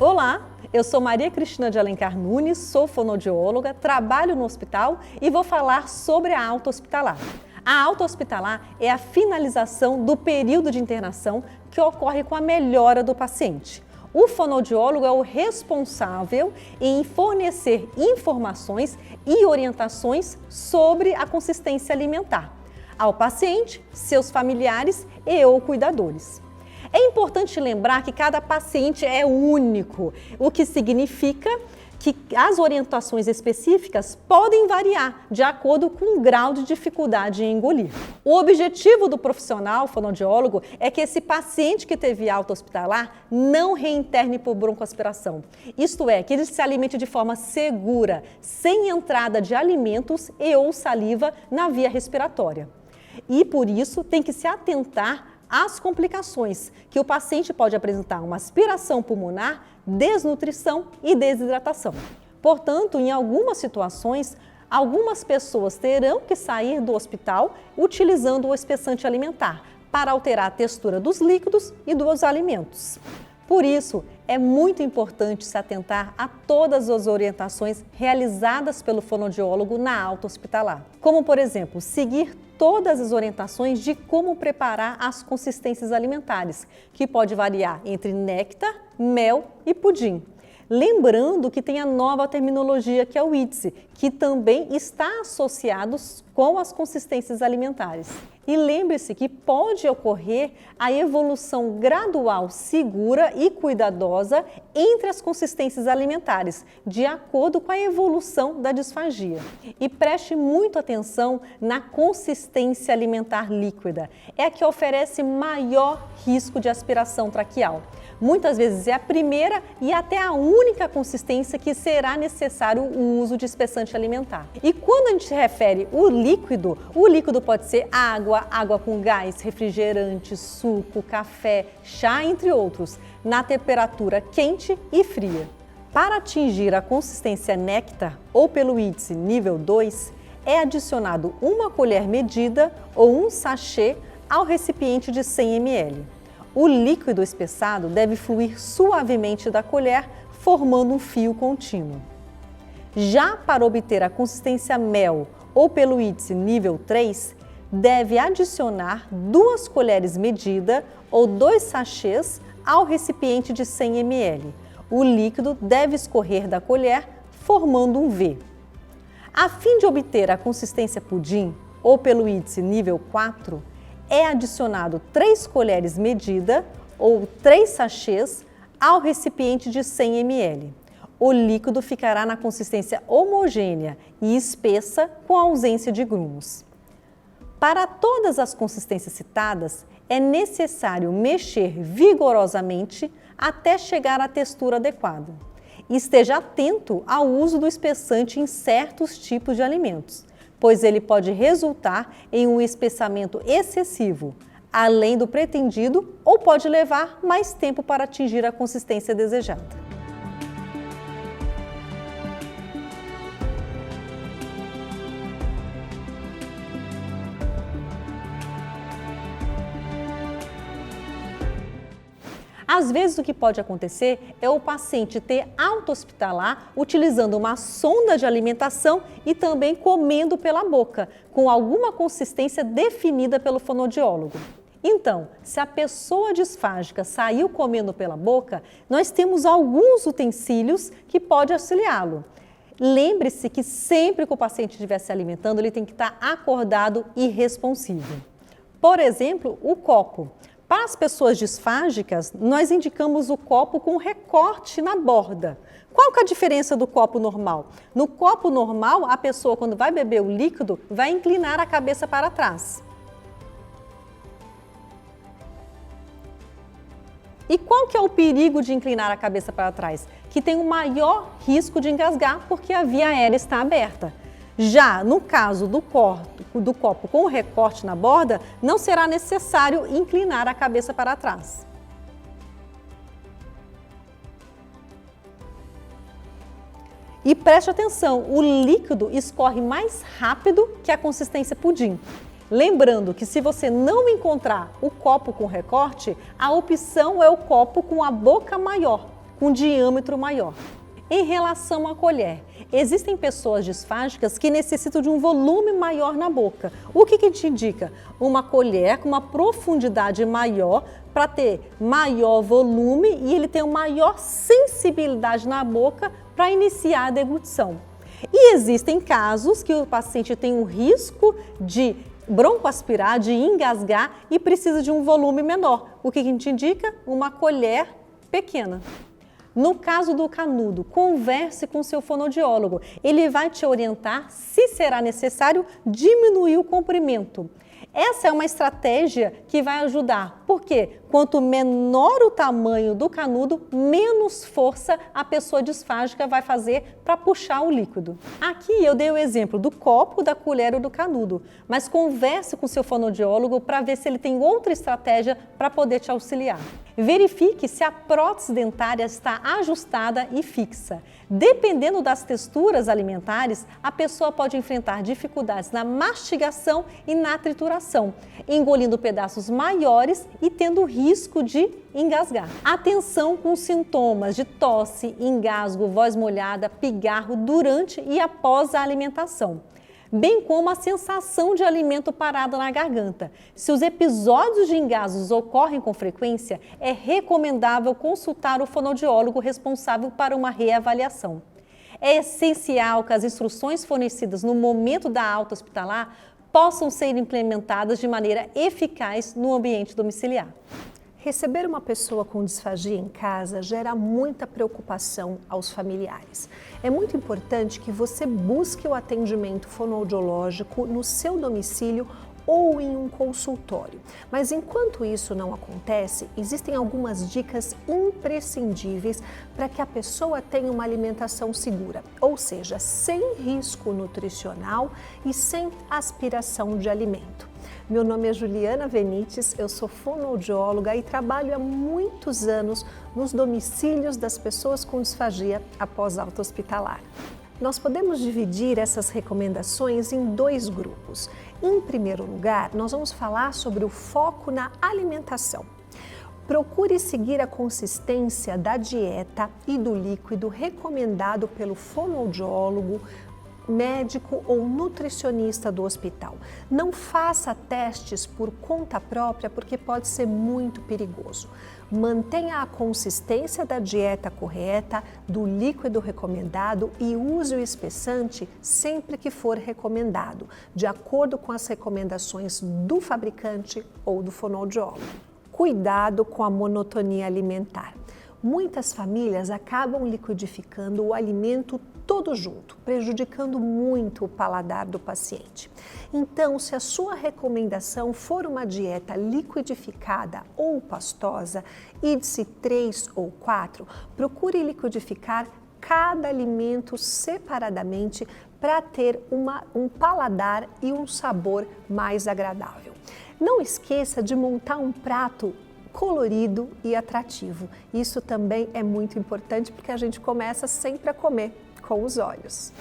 Olá, eu sou Maria Cristina de Alencar Nunes, sou fonoaudióloga, trabalho no hospital e vou falar sobre a alta hospitalar. A alta hospitalar é a finalização do período de internação que ocorre com a melhora do paciente. O fonoaudiólogo é o responsável em fornecer informações e orientações sobre a consistência alimentar ao paciente, seus familiares e ou cuidadores. É importante lembrar que cada paciente é único, o que significa que as orientações específicas podem variar de acordo com o grau de dificuldade em engolir. O objetivo do profissional fonoaudiólogo é que esse paciente que teve alta hospitalar não reinterne por broncoaspiração. Isto é, que ele se alimente de forma segura, sem entrada de alimentos e ou saliva na via respiratória. E por isso tem que se atentar às complicações, que o paciente pode apresentar uma aspiração pulmonar, desnutrição e desidratação. Portanto, em algumas situações, algumas pessoas terão que sair do hospital utilizando o espessante alimentar para alterar a textura dos líquidos e dos alimentos. Por isso, é muito importante se atentar a todas as orientações realizadas pelo fonoaudiólogo na alta hospitalar, como, por exemplo, seguir todas as orientações de como preparar as consistências alimentares, que pode variar entre néctar, mel e pudim. Lembrando que tem a nova terminologia que é o IDSE, que também está associado com as consistências alimentares. E lembre-se que pode ocorrer a evolução gradual, segura e cuidadosa entre as consistências alimentares, de acordo com a evolução da disfagia. E preste muito atenção na consistência alimentar líquida, é a que oferece maior risco de aspiração traqueal. Muitas vezes é a primeira e até a única consistência que será necessário o uso de espessante alimentar. E quando a gente se refere o líquido pode ser água, água com gás, refrigerante, suco, café, chá, entre outros, na temperatura quente e fria. Para atingir a consistência néctar ou pelo IDSE nível 2, é adicionado uma colher medida ou um sachê ao recipiente de 100 ml. O líquido espessado deve fluir suavemente da colher, formando um fio contínuo. Já para obter a consistência mel ou pelo IDSE nível 3, deve adicionar 2 colheres medida ou 2 sachês ao recipiente de 100 ml. O líquido deve escorrer da colher, formando um V. A fim de obter a consistência pudim ou pelo IDSE nível 4, é adicionado 3 colheres medida ou 3 sachês ao recipiente de 100 ml. O líquido ficará na consistência homogênea e espessa com ausência de grumos. Para todas as consistências citadas, é necessário mexer vigorosamente até chegar à textura adequada. Esteja atento ao uso do espessante em certos tipos de alimentos, pois ele pode resultar em um espessamento excessivo, além do pretendido, ou pode levar mais tempo para atingir a consistência desejada. Às vezes o que pode acontecer é o paciente ter alta hospitalar utilizando uma sonda de alimentação e também comendo pela boca, com alguma consistência definida pelo fonoaudiólogo. Então, se a pessoa disfágica saiu comendo pela boca, nós temos alguns utensílios que podem auxiliá-lo. Lembre-se que sempre que o paciente estiver se alimentando, ele tem que estar acordado e responsivo. Por exemplo, o copo. Para as pessoas disfágicas, nós indicamos o copo com recorte na borda. Qual que é a diferença do copo normal? No copo normal, a pessoa, quando vai beber o líquido, vai inclinar a cabeça para trás. E qual que é o perigo de inclinar a cabeça para trás? Que tem o maior risco de engasgar porque a via aérea está aberta. Já no caso do copo com o recorte na borda, não será necessário inclinar a cabeça para trás. E preste atenção, o líquido escorre mais rápido que a consistência pudim. Lembrando que se você não encontrar o copo com recorte, a opção é o copo com a boca maior, com diâmetro maior. Em relação à colher, existem pessoas disfágicas que necessitam de um volume maior na boca. O que te indica? Uma colher com uma profundidade maior para ter maior volume e ele tem uma maior sensibilidade na boca para iniciar a deglutição. E existem casos que o paciente tem um risco de broncoaspirar, de engasgar e precisa de um volume menor. O que te indica? Uma colher pequena. No caso do canudo, converse com seu fonoaudiólogo. Ele vai te orientar se será necessário diminuir o comprimento. Essa é uma estratégia que vai ajudar, porque quanto menor o tamanho do canudo, menos força a pessoa disfágica vai fazer para puxar o líquido. Aqui eu dei o exemplo do copo, da colher ou do canudo, mas converse com seu fonoaudiólogo para ver se ele tem outra estratégia para poder te auxiliar. Verifique se a prótese dentária está ajustada e fixa. Dependendo das texturas alimentares, a pessoa pode enfrentar dificuldades na mastigação e na trituração, engolindo pedaços maiores e tendo risco de engasgar. Atenção com sintomas de tosse, engasgo, voz molhada, pigarro durante e após a alimentação, bem como a sensação de alimento parado na garganta. Se os episódios de engasgos ocorrem com frequência, é recomendável consultar o fonoaudiólogo responsável para uma reavaliação. É essencial que as instruções fornecidas no momento da alta hospitalar possam ser implementadas de maneira eficaz no ambiente domiciliar. Receber uma pessoa com disfagia em casa gera muita preocupação aos familiares. É muito importante que você busque o atendimento fonoaudiológico no seu domicílio ou em um consultório. Mas enquanto isso não acontece, existem algumas dicas imprescindíveis para que a pessoa tenha uma alimentação segura, ou seja, sem risco nutricional e sem aspiração de alimento. Meu nome é Juliana Venites, eu sou fonoaudióloga e trabalho há muitos anos nos domicílios das pessoas com disfagia após alta hospitalar. Nós podemos dividir essas recomendações em dois grupos. Em primeiro lugar, nós vamos falar sobre o foco na alimentação. Procure seguir a consistência da dieta e do líquido recomendado pelo fonoaudiólogo, médico ou nutricionista do hospital. Não faça testes por conta própria porque pode ser muito perigoso. Mantenha a consistência da dieta correta, do líquido recomendado e use o espessante sempre que for recomendado, de acordo com as recomendações do fabricante ou do fonoaudiólogo. Cuidado com a monotonia alimentar. Muitas famílias acabam liquidificando o alimento todo junto, prejudicando muito o paladar do paciente. Então, se a sua recomendação for uma dieta liquidificada ou pastosa, índice 3 ou 4, procure liquidificar cada alimento separadamente para ter um paladar e um sabor mais agradável. Não esqueça de montar um prato colorido e atrativo. Isso também é muito importante porque a gente começa sempre a comer com os olhos.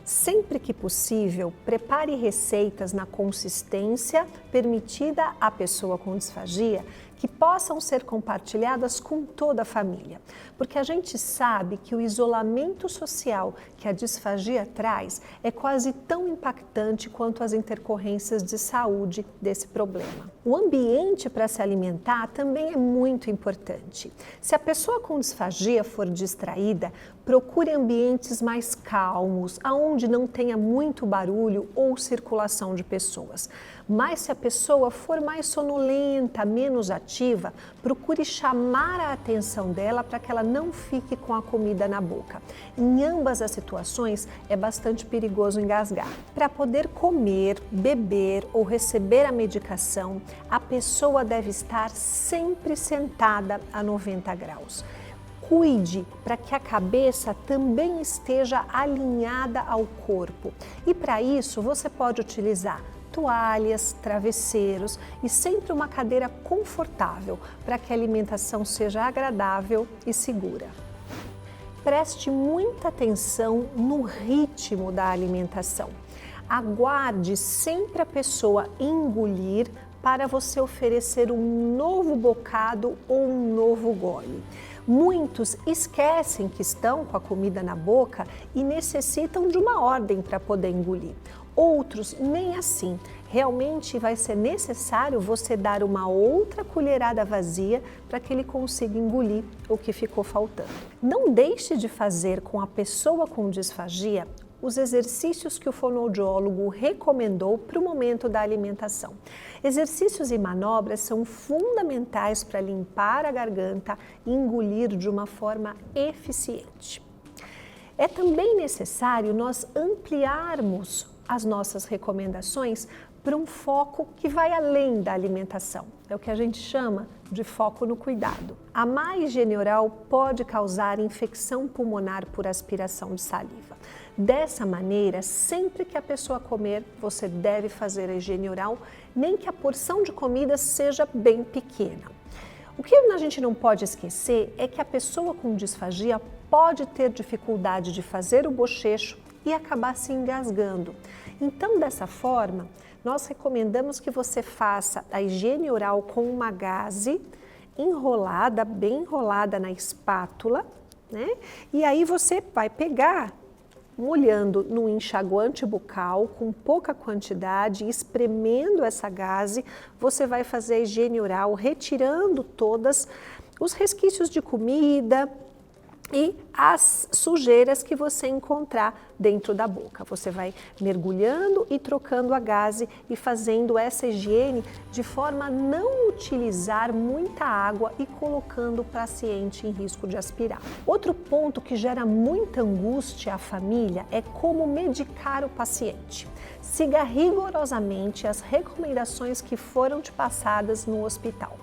Sempre que possível, prepare receitas na consistência permitida à pessoa com disfagia que possam ser compartilhadas com toda a família, porque a gente sabe que o isolamento social que a disfagia traz é quase tão impactante quanto as intercorrências de saúde desse problema. O ambiente para se alimentar também é muito importante. Se a pessoa com disfagia for distraída, procure ambientes mais calmos, aonde não tenha muito barulho ou circulação de pessoas. Mas se a pessoa for mais sonolenta, menos ativa, procure chamar a atenção dela para que ela não fique com a comida na boca. Em ambas as situações, é bastante perigoso engasgar. Para poder comer, beber ou receber a medicação, a pessoa deve estar sempre sentada a 90 graus. Cuide para que a cabeça também esteja alinhada ao corpo. E para isso, você pode utilizar toalhas, travesseiros e sempre uma cadeira confortável para que a alimentação seja agradável e segura. Preste muita atenção no ritmo da alimentação. Aguarde sempre a pessoa engolir para você oferecer um novo bocado ou um novo gole. Muitos esquecem que estão com a comida na boca e necessitam de uma ordem para poder engolir. Outros nem assim. Realmente vai ser necessário você dar uma outra colherada vazia para que ele consiga engolir o que ficou faltando. Não deixe de fazer com a pessoa com disfagia os exercícios que o fonoaudiólogo recomendou para o momento da alimentação. Exercícios e manobras são fundamentais para limpar a garganta e engolir de uma forma eficiente. É também necessário nós ampliarmos as nossas recomendações para um foco que vai além da alimentação. É o que a gente chama de foco no cuidado. A má higiene oral pode causar infecção pulmonar por aspiração de saliva. Dessa maneira, sempre que a pessoa comer, você deve fazer a higiene oral, nem que a porção de comida seja bem pequena. O que a gente não pode esquecer é que a pessoa com disfagia pode ter dificuldade de fazer o bochecho e acabar se engasgando. Então, dessa forma, nós recomendamos que você faça a higiene oral com uma gaze enrolada, bem enrolada na espátula, né? E aí você vai pegar, molhando no enxaguante bucal com pouca quantidade, espremendo essa gaze, você vai fazer a higiene oral, retirando todos os resquícios de comida e as sujeiras que você encontrar dentro da boca. Você vai mergulhando e trocando a gaze e fazendo essa higiene de forma a não utilizar muita água e colocando o paciente em risco de aspirar. Outro ponto que gera muita angústia à família é como medicar o paciente. Siga rigorosamente as recomendações que foram te passadas no hospital.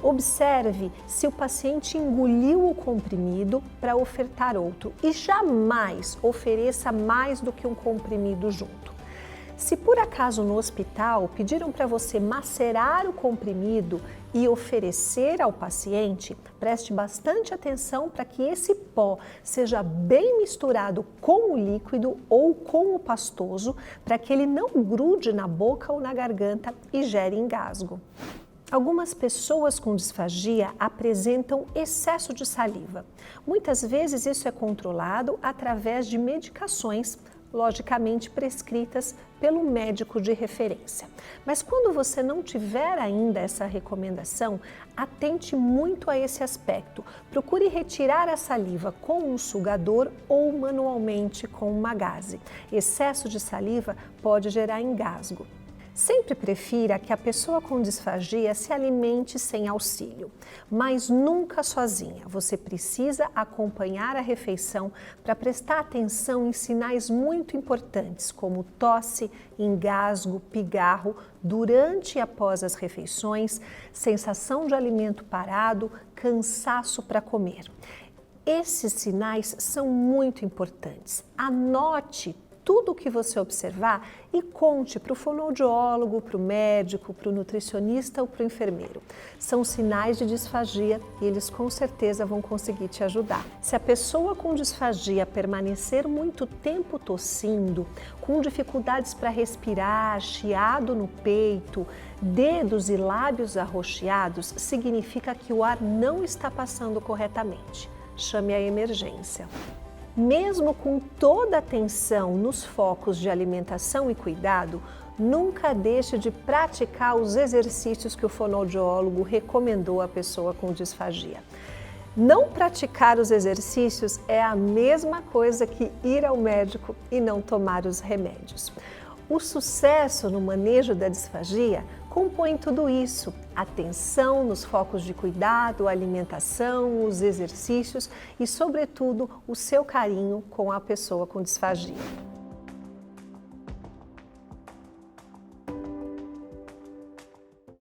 Observe se o paciente engoliu o comprimido para ofertar outro e jamais ofereça mais do que um comprimido junto. Se por acaso no hospital pediram para você macerar o comprimido e oferecer ao paciente, preste bastante atenção para que esse pó seja bem misturado com o líquido ou com o pastoso, para que ele não grude na boca ou na garganta e gere engasgo. Algumas pessoas com disfagia apresentam excesso de saliva. Muitas vezes isso é controlado através de medicações, logicamente prescritas pelo médico de referência. Mas quando você não tiver ainda essa recomendação, atente muito a esse aspecto. Procure retirar a saliva com um sugador ou manualmente com uma gaze. Excesso de saliva pode gerar engasgo. Sempre prefira que a pessoa com disfagia se alimente sem auxílio, mas nunca sozinha. Você precisa acompanhar a refeição para prestar atenção em sinais muito importantes, como tosse, engasgo, pigarro, durante e após as refeições, sensação de alimento parado, cansaço para comer. Esses sinais são muito importantes. Anote tudo o que você observar e conte para o fonoaudiólogo, para o médico, para o nutricionista ou para o enfermeiro. São sinais de disfagia e eles com certeza vão conseguir te ajudar. Se a pessoa com disfagia permanecer muito tempo tossindo, com dificuldades para respirar, chiado no peito, dedos e lábios arroxeados, significa que o ar não está passando corretamente. Chame a emergência. Mesmo com toda a atenção nos focos de alimentação e cuidado, nunca deixe de praticar os exercícios que o fonoaudiólogo recomendou à pessoa com disfagia. Não praticar os exercícios é a mesma coisa que ir ao médico e não tomar os remédios. O sucesso no manejo da disfagia compõe tudo isso: atenção nos focos de cuidado, a alimentação, os exercícios e, sobretudo, o seu carinho com a pessoa com disfagia.